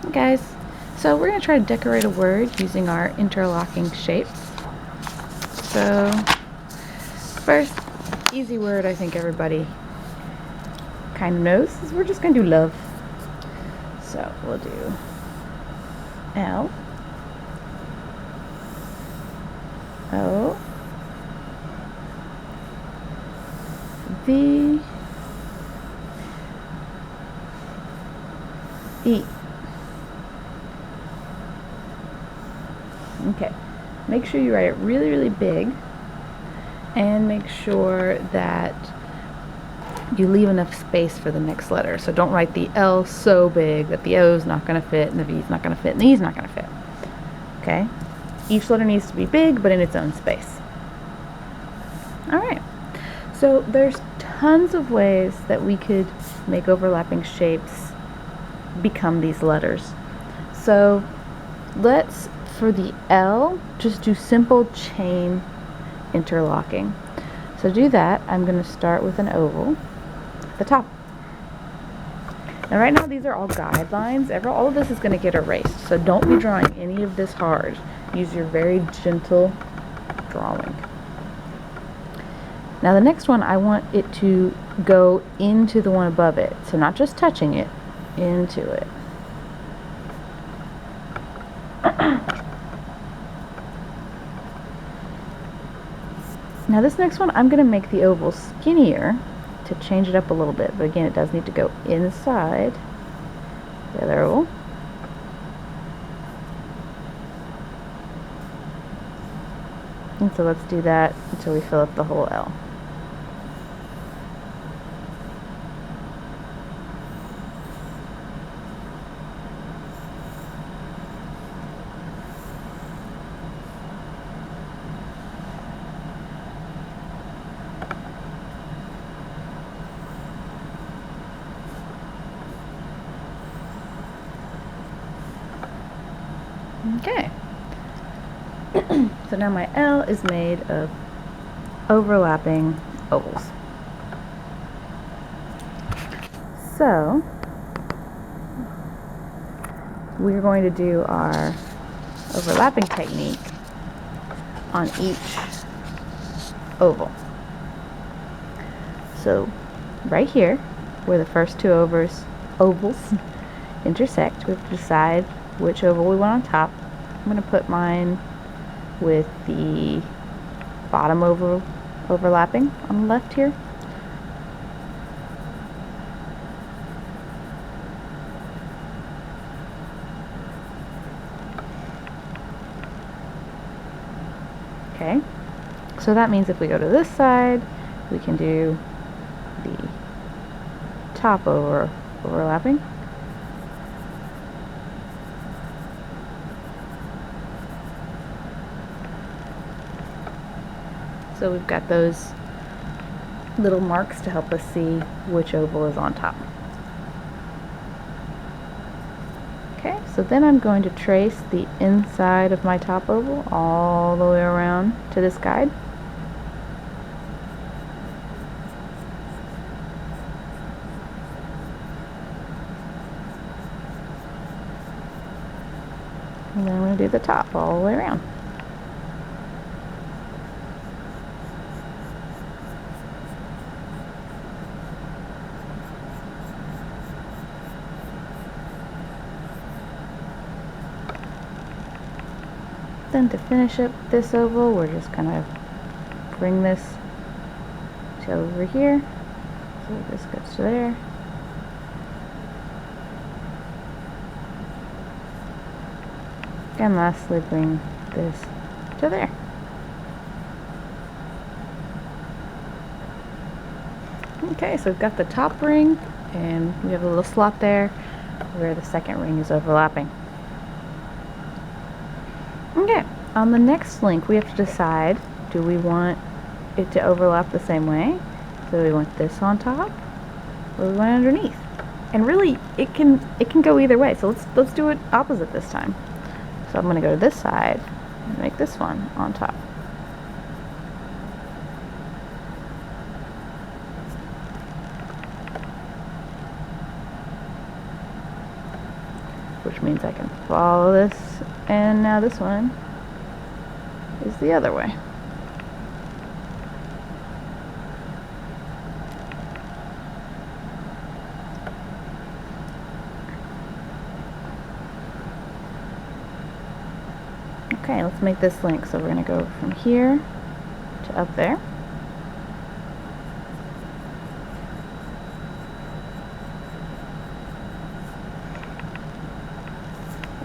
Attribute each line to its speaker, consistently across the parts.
Speaker 1: Hey guys, so we're going to try to decorate a word using our interlocking shapes. So first, easy word I think everybody kind of knows is we're just going to do love. So we'll do L, O, V, E. Okay, make sure you write it really, really big, and make sure that you leave enough space for the next letter. So don't write the L so big that the O is not going to fit, and the V is not going to fit, and the E is not going to fit. Okay? Each letter needs to be big, but in its own space. Alright, so there's tons of ways that we could make overlapping shapes become these letters. So let's, for the L, just do simple chain interlocking. So to do that, I'm going to start with an oval at the top. Now right now these are all guidelines. All of this is going to get erased, so don't be drawing any of this hard. Use your very gentle drawing. Now the next one, I want it to go into the one above it, so not just touching it, into it. Now this next one, I'm going to make the oval skinnier to change it up a little bit, but again, it does need to go inside the other oval. And so let's do that until we fill up the whole L. Okay. So now my L is made of overlapping ovals. So we're going to do our overlapping technique on each oval. So right here, where the first two ovals intersect, we have to decide which oval we want on top. I'm going to put mine with the bottom oval overlapping on the left here. Okay, so that means if we go to this side, we can do the top overlapping. So we've got those little marks to help us see which oval is on top. Okay, so then I'm going to trace the inside of my top oval all the way around to this guide. And then I'm going to do the top all the way around. Then to finish up this oval, we're just going to bring this to over here. So this goes to there. And lastly, bring this to there. Okay, so we've got the top ring, and we have a little slot there where the second ring is overlapping. Okay, on the next link we have to decide, do we want it to overlap the same way? So we want this on top, or we want it underneath? And really, it can go either way. So let's do it opposite this time. So I'm going to go to this side and make this one on top. which means I can follow this, and now this one is the other way. Okay, let's make this link. So we're going to go from here to up there.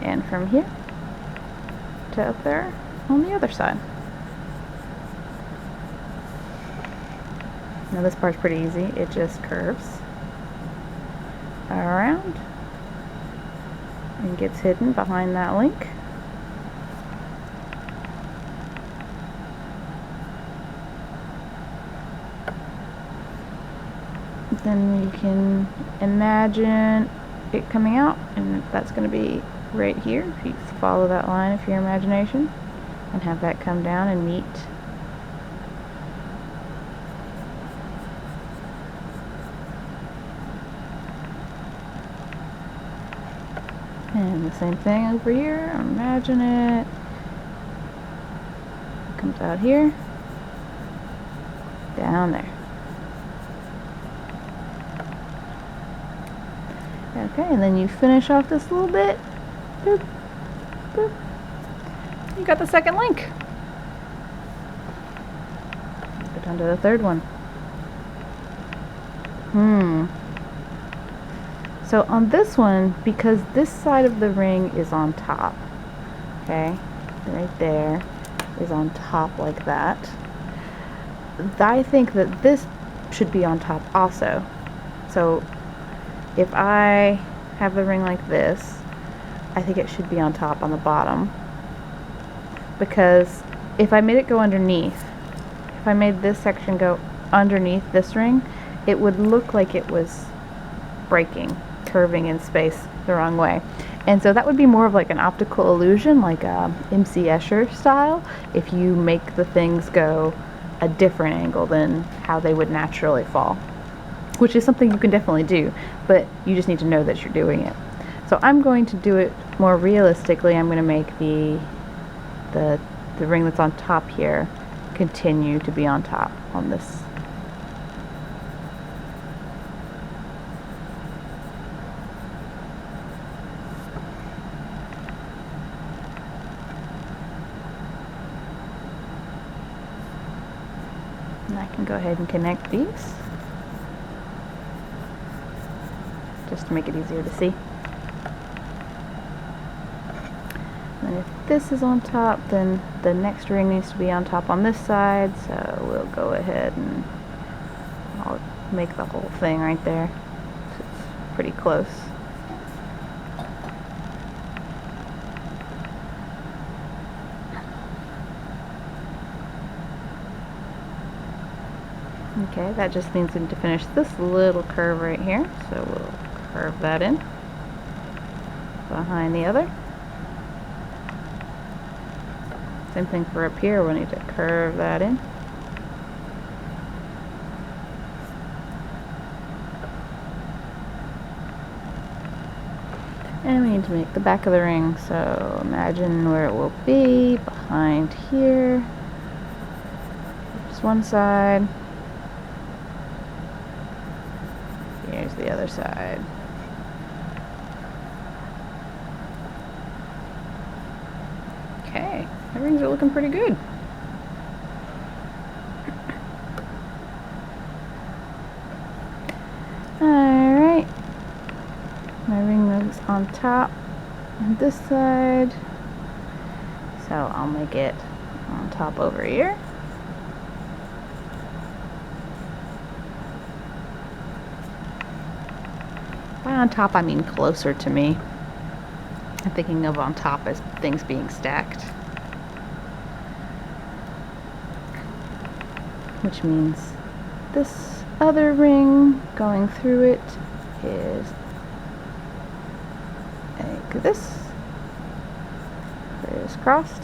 Speaker 1: And from here to up there on the other side. Now this part's pretty easy. It just curves around and gets hidden behind that link. Then you can imagine it coming out, and that's going to be right here. If you follow that line of your imagination and have that come down and meet and the same thing over here. Imagine it comes out here, down there. Okay, and then you finish off this little bit. Boop, boop. You got the second link. Go down to the third one. So on this one, because this side of the ring is on top, okay, right there is on top like that, I think that this should be on top also. So if I have the ring like this, I think it should be on top on the bottom, because if I made it go underneath, if I made this section go underneath this ring, it would look like it was breaking, curving in space the wrong way. And so that would be more of like an optical illusion, like MC Escher style, if you make the things go a different angle than how they would naturally fall, which is something you can definitely do, but you just need to know that you're doing it. So I'm going to do it more realistically. I'm going to make the ring that's on top here continue to be on top on this. And I can go ahead and connect these just to make it easier to see. And if this is on top, then the next ring needs to be on top on this side, so we'll go ahead and I'll make the whole thing right there. So it's pretty close. Okay, that just needs to finish this little curve right here, so we'll curve that in behind the other. Same thing for up here, we'll need to curve that in. And we need to make the back of the ring, so imagine where it will be, behind here. Just one side. Here's the other side. Okay, the rings are looking pretty good. Alright, my ring is on top on this side, so I'll make it on top over here. By on top, I mean closer to me. I'm thinking of on top as things being stacked, which means this other ring going through it is like this. It is crossed.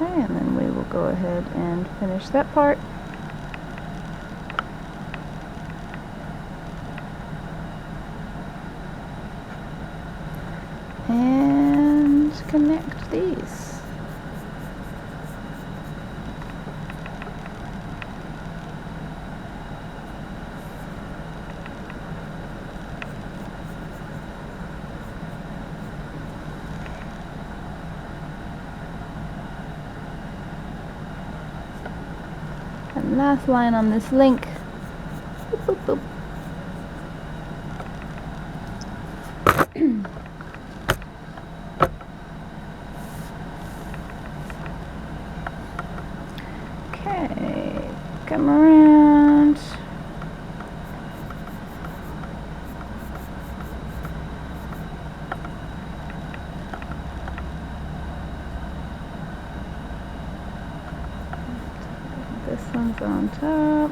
Speaker 1: Okay, and then we will go ahead and finish that part. And connect these. And last line on this link. Boop, boop, boop. Okay, come around. This one's on top.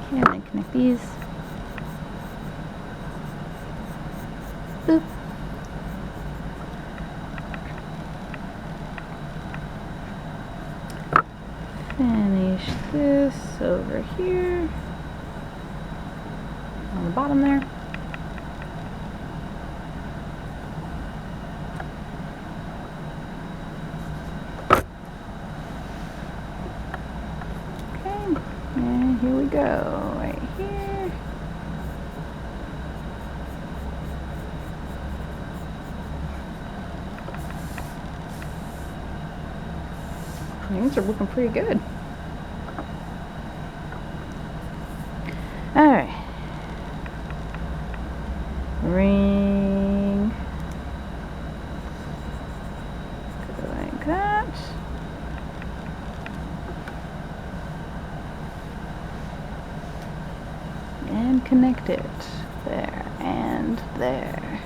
Speaker 1: Okay, and then connect these. Boop. Finish this over here on the bottom there. Okay, and here we go, right here. These are looking pretty good. Alright. Ring. Go like that. And connect it. There and there.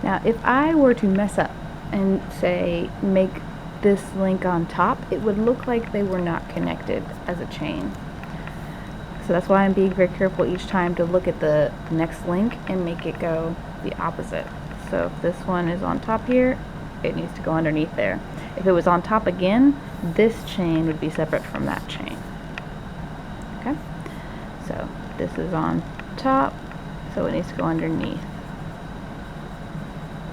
Speaker 1: Now, if I were to mess up and say make this link on top, it would look like they were not connected as a chain. So that's why I'm being very careful each time to look at the next link and make it go the opposite. So if this one is on top here, it needs to go underneath there. If it was on top again, this chain would be separate from that chain. Okay? So this is on top, so it needs to go underneath.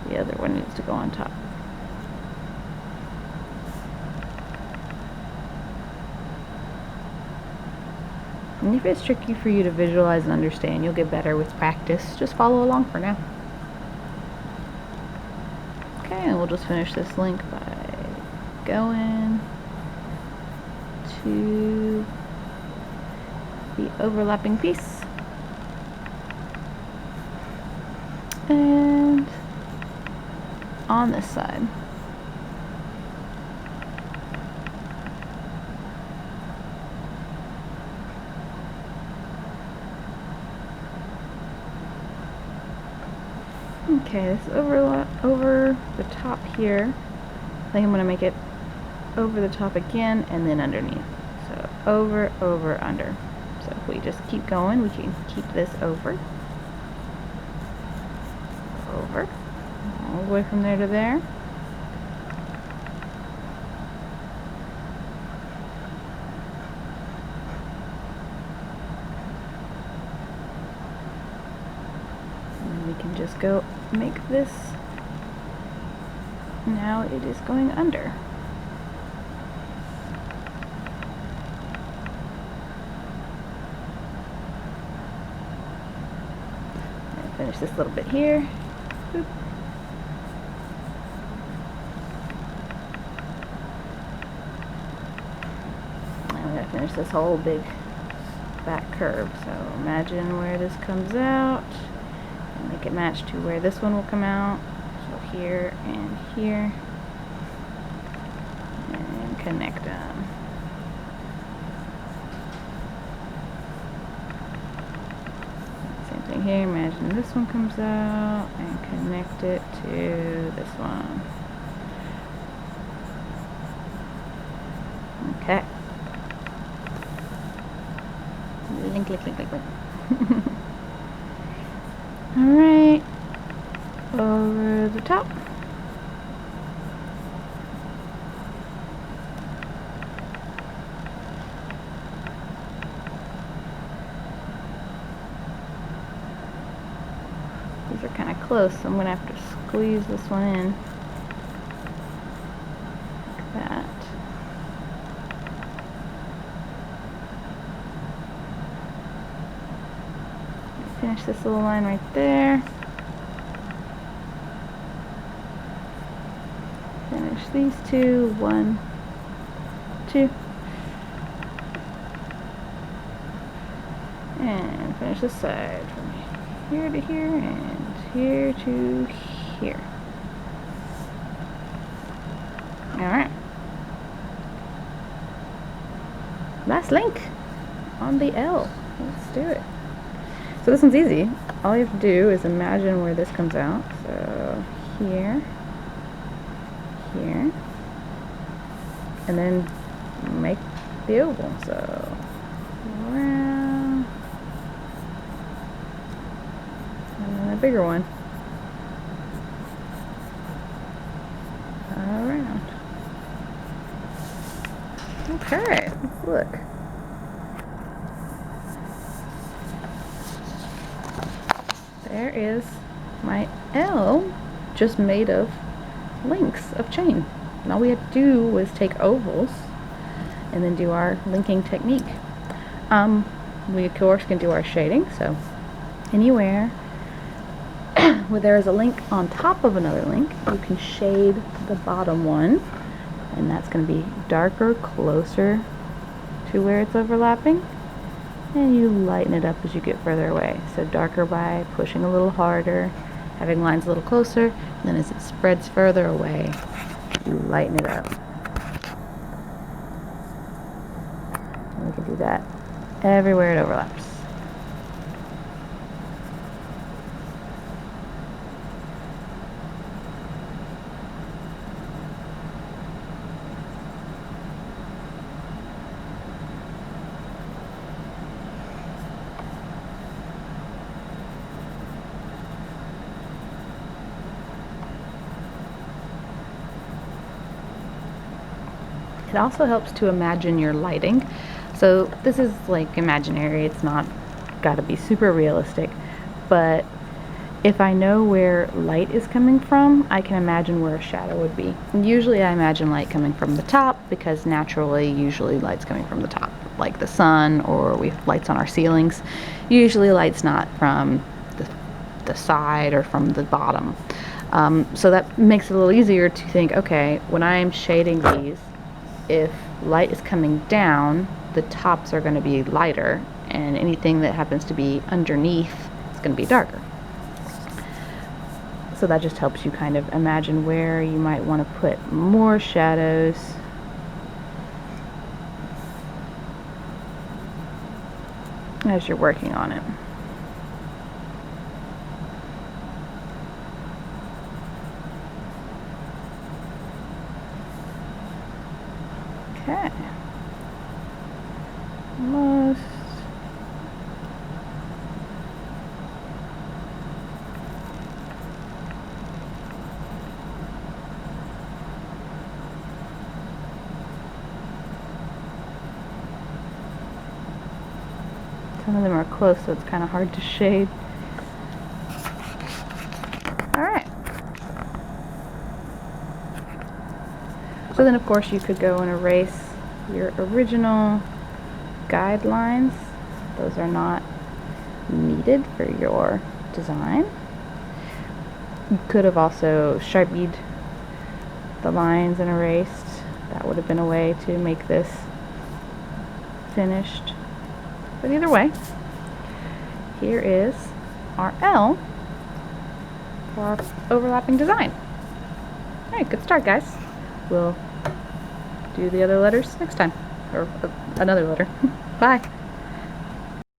Speaker 1: The other one needs to go on top. And if it's tricky for you to visualize and understand, you'll get better with practice. Just follow along for now. Okay, and we'll just finish this link by going to the overlapping piece. And on this side. Okay, this over the top here. I think I'm going to make it over the top again and then underneath. So over, over, under. So if we just keep going, we can keep this over. Over. All the way from there to there. And we can just go make this. Now it is going under. And finish this little bit here. Boop. Finish this whole big back curve. So imagine where this comes out and make it match to where this one will come out. So here and here. connect them. Same thing here. Imagine this one comes out and connect it to this one. Okay. Link, link, link, link, link. Alright. Over the top. These are kind of close, so I'm going to have to squeeze this one in. Like that. Finish this little line right there. Finish these two. 1, 2. And finish this side from here to here and here to here. Alright. Last link on the L. Let's do it. So this one's easy. All you have to do is imagine where this comes out. So here, here, and then make the oval. So around, and then a bigger one. Around. Okay, let's look. There is my L, just made of links of chain. And all we had to do was take ovals and then do our linking technique. We of course can do our shading, so anywhere where there is a link on top of another link, you can shade the bottom one, and that's going to be darker, closer to where it's overlapping. And you lighten it up as you get further away. So darker by pushing a little harder, having lines a little closer, and then as it spreads further away, you lighten it up. And we can do that everywhere it overlaps. It also helps to imagine your lighting. So this is like imaginary, it's not got to be super realistic, but if I know where light is coming from, I can imagine where a shadow would be. And usually I imagine light coming from the top, because naturally usually light's coming from the top, like the sun, or we have lights on our ceilings. Usually light's not from the side or from the bottom. So that makes it a little easier to think, okay, when I'm shading these, if light is coming down, the tops are going to be lighter, and anything that happens to be underneath is going to be darker. So that just helps you kind of imagine where you might want to put more shadows. As you're working on it. Okay. Almost. Some of them are close, so it's kind of hard to shade. Alright. So then of course you could go and erase your original guidelines. Those are not needed for your design. You could have also Sharpied the lines and erased. That would have been a way to make this finished. But either way, here is our L for our overlapping design. Alright, good start, guys. We'll do the other letters next time, or another letter. Bye.